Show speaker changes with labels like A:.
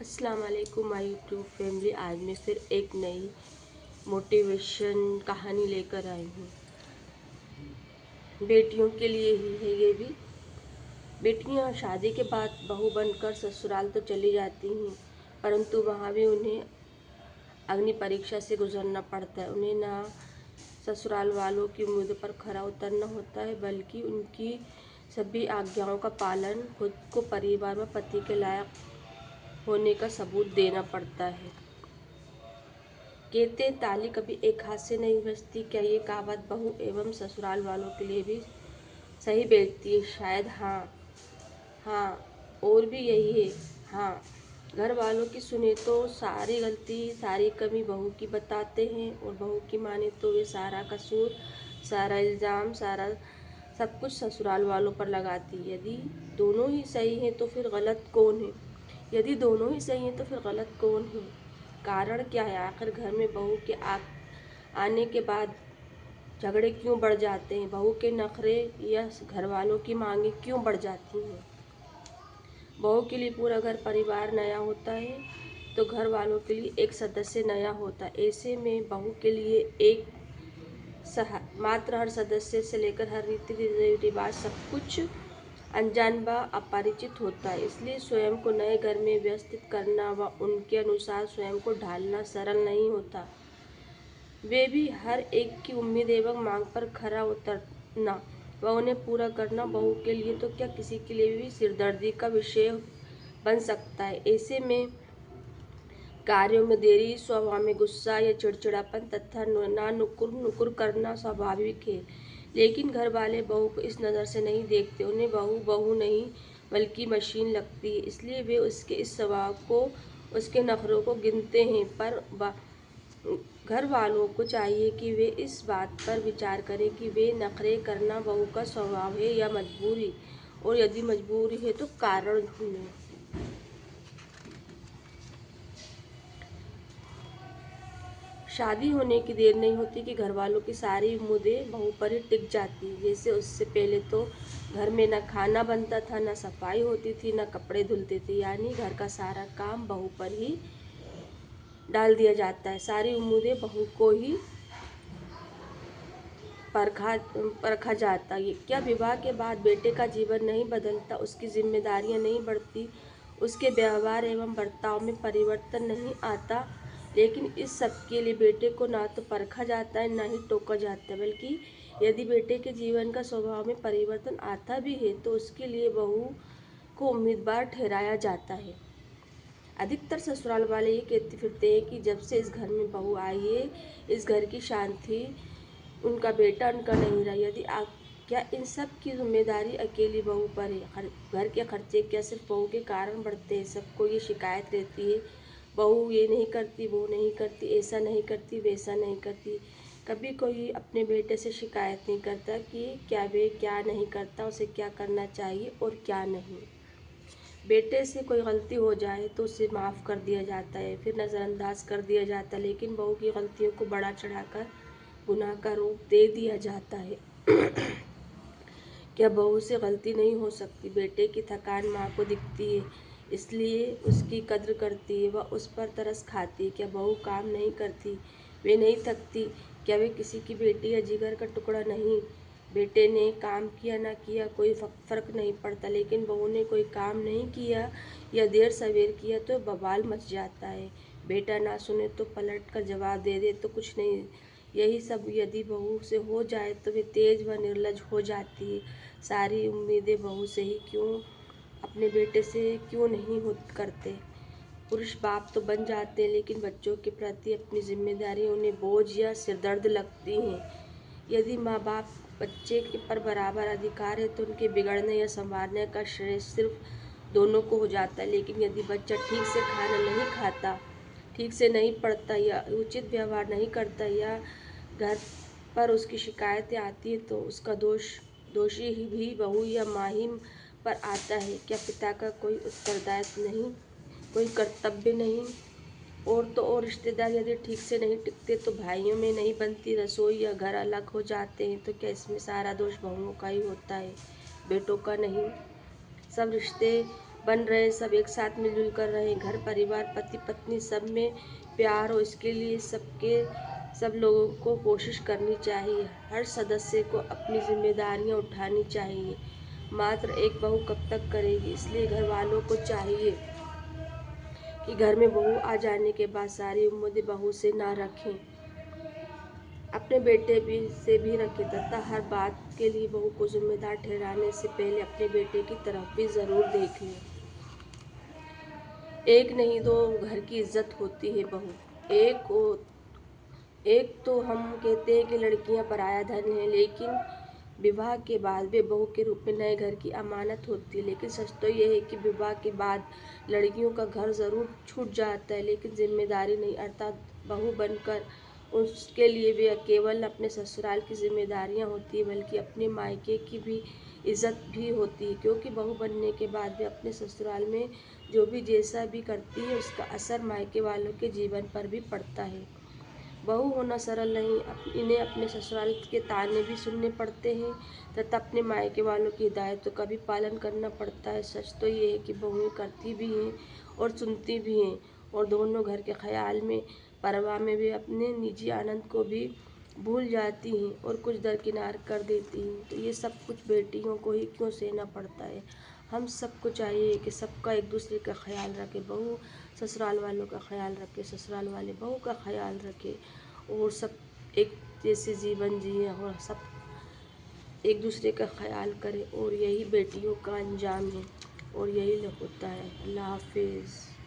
A: अस्सलाम वालेकुम my YouTube family. आज मैं फिर एक नई मोटिवेशन कहानी लेकर आई हूँ। बेटियों के लिए ही है ये भी। बेटियाँ शादी के बाद बहू बनकर ससुराल तो चली जाती हैं, परंतु वहाँ भी उन्हें अग्नि परीक्षा से गुजरना पड़ता है। उन्हें ना ससुराल वालों की उम्मीदों पर खरा उतरना होता है, बल्कि उनकी सभी आज्ञाओं का पालन, खुद को परिवार में पति के लायक होने का सबूत देना पड़ता है। कहते ताली कभी एक हाथ से नहीं बजती। क्या ये कहावत बहू एवं ससुराल वालों के लिए भी सही बैठती है? शायद हाँ, और भी यही है। हाँ, घर वालों की सुने तो सारी गलती, सारी कमी बहू की बताते हैं, और बहू की माने तो वे सारा कसूर, सारा इल्ज़ाम, सारा सब कुछ ससुराल वालों पर लगाती है। यदि दोनों ही सही हैं तो फिर गलत कौन है? यदि दोनों ही सही हैं तो फिर गलत कौन है? कारण क्या है? आखिर घर में बहू के आने के बाद झगड़े क्यों बढ़ जाते हैं? बहू के नखरे या घर वालों की मांगे क्यों बढ़ जाती हैं? बहू के लिए पूरा घर परिवार नया होता है, तो घर वालों के लिए एक सदस्य नया होता है। ऐसे में बहू के लिए एक मात्र हर सदस्य से लेकर हर रीति रिवाज सब कुछ अनजान व अपरिचित होता है। इसलिए स्वयं को नए घर में व्यवस्थित करना व उनके अनुसार स्वयं को ढालना सरल नहीं होता। वे भी हर एक की उम्मीद एवं मांग पर खरा उतरना व उन्हें पूरा करना बहू के लिए तो क्या किसी के लिए भी सिरदर्दी का विषय बन सकता है। ऐसे में कार्यों में देरी, स्वभाव में गुस्सा या चिड़चिड़ापन तथा ना नुकुर नुकुर करना स्वाभाविक है। लेकिन घर वाले बहू को इस नज़र से नहीं देखते। उन्हें बहू बहू नहीं बल्कि मशीन लगती है। इसलिए वे उसके इस स्वभाव को, उसके नखरों को गिनते हैं। पर घर वालों को चाहिए कि वे इस बात पर विचार करें कि वे नखरे करना बहू का स्वभाव है या मजबूरी, और यदि मजबूरी है तो कारण ढूंढें। शादी होने की देर नहीं होती कि घर वालों की सारी उम्मीदें बहू पर ही टिक जाती। जैसे उससे पहले तो घर में न खाना बनता था, न सफाई होती थी, न कपड़े धुलते थे, यानी घर का सारा काम बहू पर ही डाल दिया जाता है। सारी उम्मीदें बहू को ही परखा जाता है। क्या विवाह के बाद बेटे का जीवन नहीं बदलता, उसकी जिम्मेदारियां नहीं बढ़ती, उसके व्यवहार एवं बर्ताव में परिवर्तन नहीं आता? लेकिन इस सब के लिए बेटे को ना तो परखा जाता है, ना ही टोका जाता है, बल्कि यदि बेटे के जीवन का स्वभाव में परिवर्तन आता भी है तो उसके लिए बहू को उम्मीदवार ठहराया जाता है। अधिकतर ससुराल वाले ये कहते फिरते हैं कि जब से इस घर में बहू आई है, इस घर की शांति उनका बेटा उनका नहीं रहा। यदि क्या इन सब की जिम्मेदारी अकेली बहू पर है? घर के खर्चे क्या सिर्फ बहू के कारण बढ़ते हैं? सबको ये शिकायत रहती है, बहू ये नहीं करती, वो नहीं करती, ऐसा नहीं करती, वैसा नहीं करती। कभी कोई अपने बेटे से शिकायत नहीं करता कि क्या नहीं करता, उसे क्या करना चाहिए और क्या नहीं। बेटे से कोई गलती हो जाए तो उसे माफ़ कर दिया जाता है, फिर नज़रअंदाज कर दिया जाता है। लेकिन बहू की गलतियों को बढ़ा चढ़ाकर गुनाह का रूप दे दिया जाता है। क्या बहू से गलती नहीं हो सकती? बेटे की थकान माँ को दिखती है, इसलिए उसकी कद्र करती है, वह उस पर तरस खाती है। क्या बहू काम नहीं करती, वे नहीं थकती? क्या वे किसी की बेटी या जिगर का टुकड़ा नहीं? बेटे ने काम किया ना किया कोई फ़र्क नहीं पड़ता, लेकिन बहू ने कोई काम नहीं किया या देर सवेर किया तो बवाल मच जाता है। बेटा ना सुने तो पलट कर जवाब दे दे तो कुछ नहीं। यही सब यदि बहू से हो जाए तो वे तेज व निर्लज हो जाती है। सारी उम्मीदें बहू से ही क्यों, अपने बेटे से क्यों नहीं हो करते? पुरुष बाप तो बन जाते हैं, लेकिन बच्चों के प्रति अपनी जिम्मेदारी उन्हें बोझ या सिरदर्द लगती हैं। यदि माँ बाप बच्चे के पर बराबर अधिकार है तो उनके बिगड़ने या संवारने का श्रेय सिर्फ दोनों को हो जाता है। लेकिन यदि बच्चा ठीक से खाना नहीं खाता, ठीक से नहीं पढ़ता या उचित व्यवहार नहीं करता या घर पर उसकी शिकायतें आती हैं, तो उसका दोषी ही भी बहू या माँ ही पर आता है। क्या पिता का कोई उत्तरदायित्व नहीं, कोई कर्तव्य नहीं? और तो और रिश्तेदार यदि ठीक से नहीं टिकते तो भाइयों में नहीं बनती रसोई या घर अलग हो जाते हैं, तो क्या इसमें सारा दोष बहुओं का ही होता है, बेटों का नहीं? सब रिश्ते बन रहे, सब एक साथ मिलजुल कर रहें, घर परिवार पति पत्नी सब में प्यार हो, इसके लिए सब लोगों को कोशिश करनी चाहिए। हर सदस्य को अपनी जिम्मेदारियां उठानी चाहिए। मात्र एक बहू कब तक करेगी, इसलिए घर वालों को चाहिए कि घर में बहू आ जाने के बाद सारी उम्मीदें बहू से ना रखें, अपने बेटे से भी रखें तथा हर बात के लिए बहू को जिम्मेदार ठहराने से पहले अपने बेटे की तरफ भी जरूर देख लें। एक नहीं दो घर की इज्जत होती है बहू। एक तो हम कहते हैं कि लड़कियां पराया धन है, लेकिन विवाह के बाद वे बहू के रूप में नए घर की अमानत होती है। लेकिन सच तो यह है कि विवाह के बाद लड़कियों का घर जरूर छूट जाता है, लेकिन जिम्मेदारी नहीं, अर्थात बहू बनकर उसके लिए वे केवल अपने ससुराल की जिम्मेदारियां होती है, बल्कि अपने मायके की भी इज्जत भी होती है, क्योंकि बहू बनने के बाद वे अपने ससुराल में जो भी जैसा भी करती है उसका असर मायके वालों के जीवन पर भी पड़ता है। बहू होना सरल नहीं, इन्हें अपने ससुराल के ताने भी सुनने पड़ते हैं तथा अपने मायके वालों की हिदायतों का भी पालन करना पड़ता है। सच तो ये है कि बहुएं करती भी हैं और सुनती भी हैं, और दोनों घर के ख्याल में परवाह में वे अपने निजी आनंद को भी भूल जाती हैं और कुछ दरकिनार कर देती हैं। तो ये सब कुछ बेटियों को ही क्यों सहना पड़ता है। हम सबको चाहिए कि सबका एक दूसरे का ख्याल रखे, बहू ससुराल वालों का ख्याल रखे, ससुराल वाले बहू का ख्याल रखे, और सब एक जैसे जीवन जिए और सब एक दूसरे का ख्याल करें, और यही बेटियों का अंजाम है और यही होता है। अल्लाह हाफिज़।